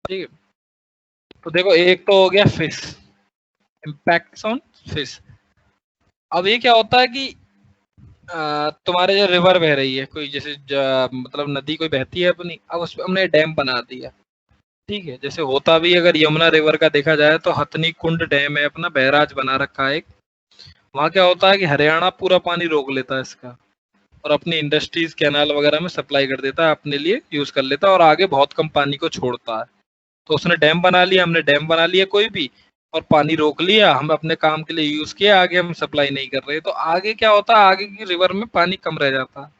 ठीक है। तो देखो एक तो हो गया फिश, इम्पैक्ट ऑन फिश। अब ये क्या होता है कि तुम्हारे जो रिवर बह रही है कोई, जैसे मतलब नदी कोई बहती है अपनी, अब उस पे हमने डैम बना दिया। ठीक है, जैसे होता भी अगर यमुना रिवर का देखा जाए तो हथनी कुंड डैम है अपना, बैराज बना रखा है एक। वहाँ क्या होता है कि हरियाणा पूरा पानी रोक लेता है इसका, और अपनी इंडस्ट्रीज कैनाल वगैरह में सप्लाई कर देता है, अपने लिए यूज कर लेता है, और आगे बहुत कम पानी को छोड़ता है। तो उसने डैम बना लिया, हमने डैम बना लिया कोई भी, और पानी रोक लिया, हम अपने काम के लिए यूज किया, आगे हम सप्लाई नहीं कर रहे। तो आगे क्या होता है, आगे की रिवर में पानी कम रह जाता है।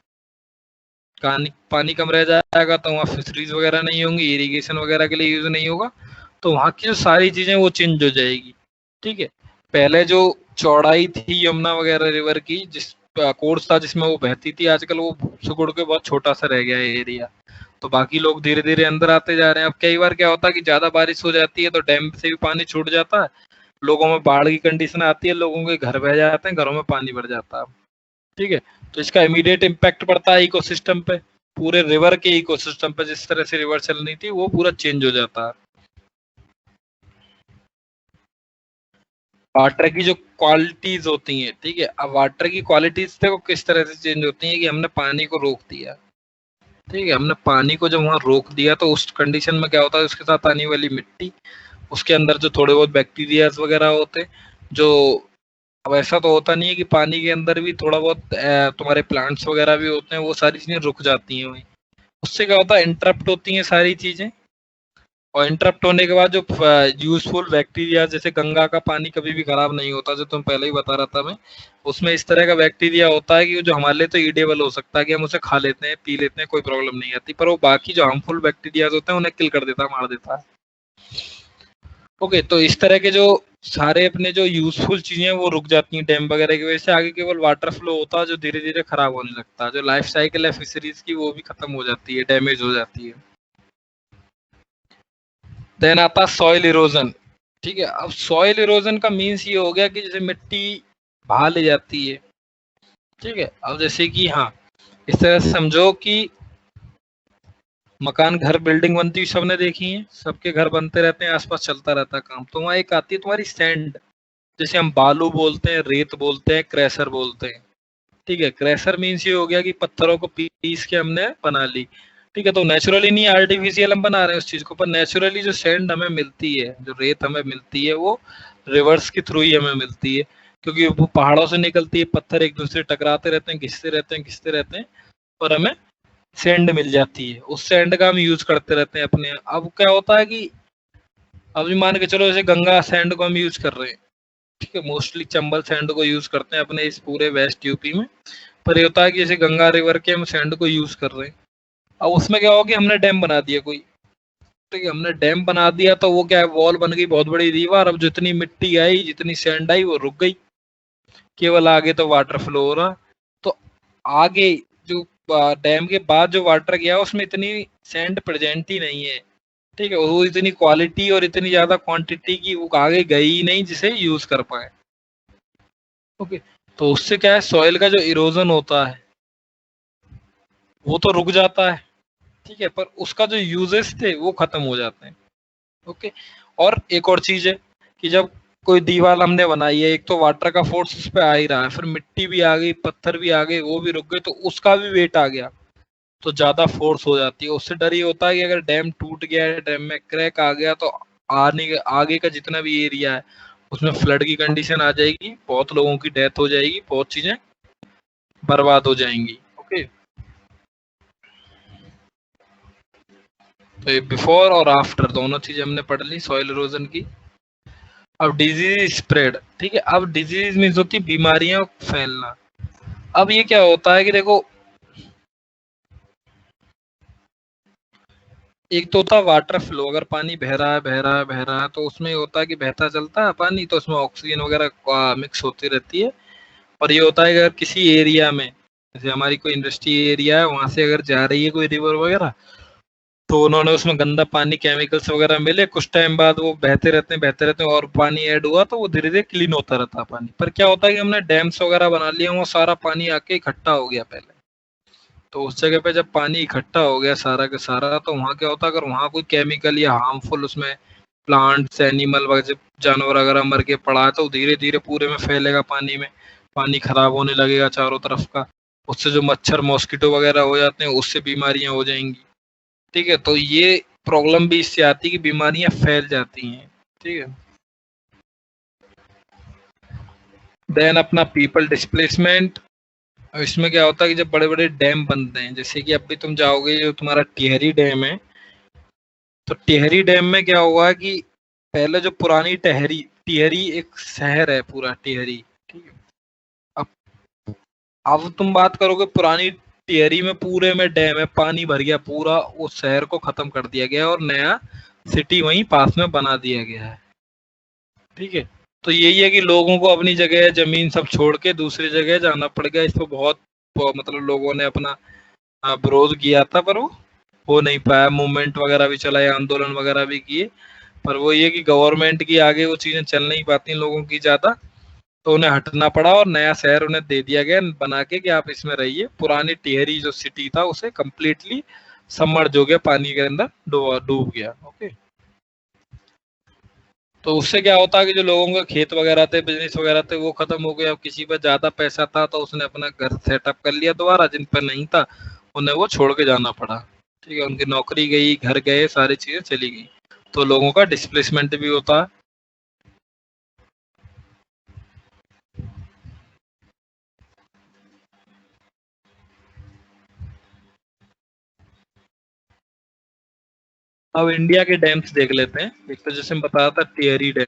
पानी पानी कम रह जाएगा तो वहाँ फिशरीज वगैरह नहीं होंगी, इरिगेशन वगैरह के लिए यूज नहीं होगा, तो वहाँ की जो सारी चीजें वो चेंज हो जाएगी। ठीक है, पहले जो चौड़ाई थी यमुना वगैरह रिवर की, जिस कोर्स था जिसमें वो बहती थी, आजकल वो सिकुड़ के बहुत छोटा सा रह गया है एरिया। तो बाकी लोग धीरे धीरे अंदर आते जा रहे हैं। अब कई बार क्या होता है कि ज्यादा बारिश हो जाती है तो डैम से भी पानी छूट जाता है, लोगों में बाढ़ की कंडीशन आती है, लोगों के घर बह जाते हैं, घरों में पानी भर जाता है। ठीक है, तो इसका इमीडिएट इम्पैक्ट पड़ता है इकोसिस्टम पे, पूरे रिवर के इकोसिस्टम पे। जिस तरह से रिवर चल रही थी वो पूरा चेंज हो जाता है। वाटर की जो क्वालिटीज होती हैं, ठीक है, अब वाटर की क्वालिटीज देखो किस तरह से चेंज होती हैं कि हमने पानी को रोक दिया। ठीक है, हमने पानी को जब वहां रोक दिया तो उस कंडीशन में क्या होता है, उसके साथ आने वाली मिट्टी, उसके अंदर जो थोड़े बहुत बैक्टीरिया वगैरह होते हैं, जो, अब ऐसा तो होता नहीं है कि पानी के अंदर भी थोड़ा बहुत तुम्हारे प्लांट्स वगैरह भी होते हैं, वो सारी चीजें रुक जाती हैं वहीं। उससे क्या होता है, इंटरप्ट होती हैं सारी चीजें, और इंटरप्ट होने के बाद जो यूजफुल बैक्टीरिया, जैसे गंगा का पानी कभी भी खराब नहीं होता, जो तुम पहले ही बता रहा था मैं, उसमें इस तरह का बैक्टीरिया होता है कि जो हमारे लिए तो ईडेबल हो सकता है कि हम उसे खा लेते हैं, पी लेते हैं, कोई प्रॉब्लम नहीं आती, पर वो बाकी जो हार्मफुल बैक्टीरिया होते हैं उन्हें किल कर देता है, मार देता है। ओके, तो इस तरह के जो सारे अपने जो यूजफुल चीजें हैं वो रुक जाती हैं डैम वगैरह की वजह से। आगे केवल वाटर फ्लो होता है जो धीरे धीरे खराब होने लगता है, जो लाइफ साइकिल है फिशरीज की वो भी खत्म हो जाती है, डैमेज हो जाती है। देन आता है सॉइल इरोजन। ठीक है, अब सॉइल इरोजन का मीन्स ये हो गया कि जैसे मिट्टी बहा ले जाती है। ठीक है, अब जैसे कि हाँ, इस तरह से समझो कि मकान, घर, बिल्डिंग बनती हुई सबने देखी है, सबके घर बनते रहते हैं, आसपास चलता रहता है काम, तो वहाँ एक आती है तुम्हारी सैंड, जैसे हम बालू बोलते हैं, रेत बोलते हैं, क्रैशर बोलते हैं। ठीक है, क्रैशर मीन्स ये हो गया कि पत्थरों को पीस के हमने बना ली। ठीक है, तो नेचुरली नहीं, आर्टिफिशियल हम बना रहे हैं उस चीज को, पर नेचुरली जो सैंड हमें मिलती है, जो रेत हमें मिलती है, वो रिवर्स के थ्रू ही हमें मिलती है, क्योंकि वो पहाड़ों से निकलती है, पत्थर एक दूसरे टकराते रहते हैं, घिसते रहते हैं, घिसते रहते हैं, और हमें सैंड मिल जाती है। उस सैंड का हम यूज करते रहते हैं अपने। अब क्या होता है कि अभी मान के चलो जैसे गंगा सैंड को हम यूज कर रहे हैं, ठीक है, मोस्टली चंबल सैंड को यूज करते हैं अपने इस पूरे वेस्ट यूपी में, पर ये होता है कि जैसे गंगा रिवर के हम सैंड को यूज कर रहे हैं। अब उसमें क्या हो गया, हमने डैम बना दिया कोई, ठीक है, हमने डैम बना दिया तो वो क्या है, वॉल बन गई बहुत बड़ी दीवार। अब जितनी मिट्टी आई, जितनी सैंड आई, वो रुक गई, केवल आगे तो वाटर फ्लो हो रहा। तो आगे जो डैम के बाद जो वाटर गया उसमें इतनी सैंड प्रेजेंट ही नहीं है। ठीक है, वो इतनी क्वालिटी और इतनी ज्यादा क्वांटिटी की वो आगे गई ही नहीं जिसे यूज कर पाए। ओके, तो उससे क्या है, सॉइल का जो इरोजन होता है वो तो रुक जाता है। ठीक है, पर उसका जो यूजेस थे वो खत्म हो जाते हैं। ओके, और एक और चीज है कि जब कोई दीवार हमने बनाई है, एक तो वाटर का फोर्स उस पर आ ही रहा है, फिर मिट्टी भी आ गई, पत्थर भी आ गए, वो भी रुक गए, तो उसका भी वेट आ गया, तो ज्यादा फोर्स हो जाती है। उससे डर ये होता है कि अगर डैम टूट गया है, डैम में क्रैक आ गया, तो आगे का जितना भी एरिया है उसमें फ्लड की कंडीशन आ जाएगी, बहुत लोगों की डेथ हो जाएगी, बहुत चीजें बर्बाद हो जाएंगी। ओके, तो ये बिफोर और आफ्टर दोनों चीजें हमने पढ़ ली सॉइल इरोजन की। अब डिजीज स्प्रेड। ठीक है, अब डिजीज मीन्स होती है बीमारियां फैलना। अब ये क्या होता है कि देखो, एक तो होता है वाटर फ्लो, अगर पानी बह रहा है, बह रहा है, बह रहा है, तो उसमें ये होता है कि बहता चलता है पानी, तो उसमें ऑक्सीजन वगैरह मिक्स होती रहती है। और ये होता है कि अगर किसी एरिया में, जैसे हमारी कोई इंडस्ट्री एरिया है, वहां से अगर जा रही है कोई रिवर वगैरह, तो उन्होंने उसमें गंदा पानी, केमिकल्स वगैरह मिले, कुछ टाइम बाद वो बहते रहते हैं, बहते रहते हैं, और पानी ऐड हुआ तो वो धीरे धीरे क्लीन होता रहता है पानी। पर क्या होता है कि हमने डैम्स वगैरह बना लिए, वो सारा पानी आके इकट्ठा हो गया पहले। तो उस जगह पे जब पानी इकट्ठा हो गया सारा का सारा, तो वहाँ क्या होता है, अगर वहाँ कोई केमिकल या हार्मफुल उसमें प्लांट्स एनिमल वगैरह जानवर वगैरह मर के पड़ा है, तो धीरे धीरे पूरे में फैलेगा पानी में, पानी खराब होने लगेगा चारों तरफ का। उससे जो मच्छर मॉस्किटो वगैरह हो जाते हैं, उससे बीमारियां हो जाएंगी। ठीक है, तो ये प्रॉब्लम भी इससे आती है कि बीमारियां फैल जाती हैं। ठीक है, देन अपना पीपल डिस्प्लेसमेंट। इसमें क्या होता है कि जब बड़े बड़े डैम बनते हैं, जैसे कि अभी तुम जाओगे जो तुम्हारा टिहरी डैम है, तो टिहरी डैम में क्या हुआ कि पहले जो पुरानी टिहरी टिहरी एक शहर है पूरा टिहरी। ठीक है, अब अब तुम बात करोगे पुरानी टिहरी में पूरे में डैम है, पानी भर गया पूरा, उस शहर को खत्म कर दिया गया और नया सिटी वहीं पास में बना दिया गया है। ठीक है, तो यही है कि लोगों को अपनी जगह जमीन सब छोड़ के दूसरी जगह जाना पड़ गया। इस पर मतलब लोगों ने अपना विरोध किया था, पर वो हो नहीं पाया। मूवमेंट वगैरह भी चलाए, आंदोलन वगैरह भी किए, पर वो ये कि गवर्नमेंट की आगे वो चीजें चल नहीं पाती लोगों की ज्यादा, तो उन्हें हटना पड़ा और नया शहर उन्हें दे दिया गया बना के कि आप इसमें रहिए। पुरानी टिहरी जो सिटी था उसे कम्प्लीटली सबमर्ज हो गया, पानी के अंदर डूब गया। ओके, तो उससे क्या होता है कि जो लोगों के खेत वगैरह थे, बिजनेस वगैरह थे, वो खत्म हो गया। अब किसी पर ज्यादा पैसा था तो उसने अपना घर सेटअप कर लिया दोबारा, जिन पर नहीं था उन्हें वो छोड़ के जाना पड़ा। ठीक है, उनकी नौकरी गई, घर गए, सारी चीजें चली गई, तो लोगों का डिस्प्लेसमेंट भी होता है। अब इंडिया के डैम्स देख लेते हैं। एक तो जैसे मैं बताया था टिहरी डैम,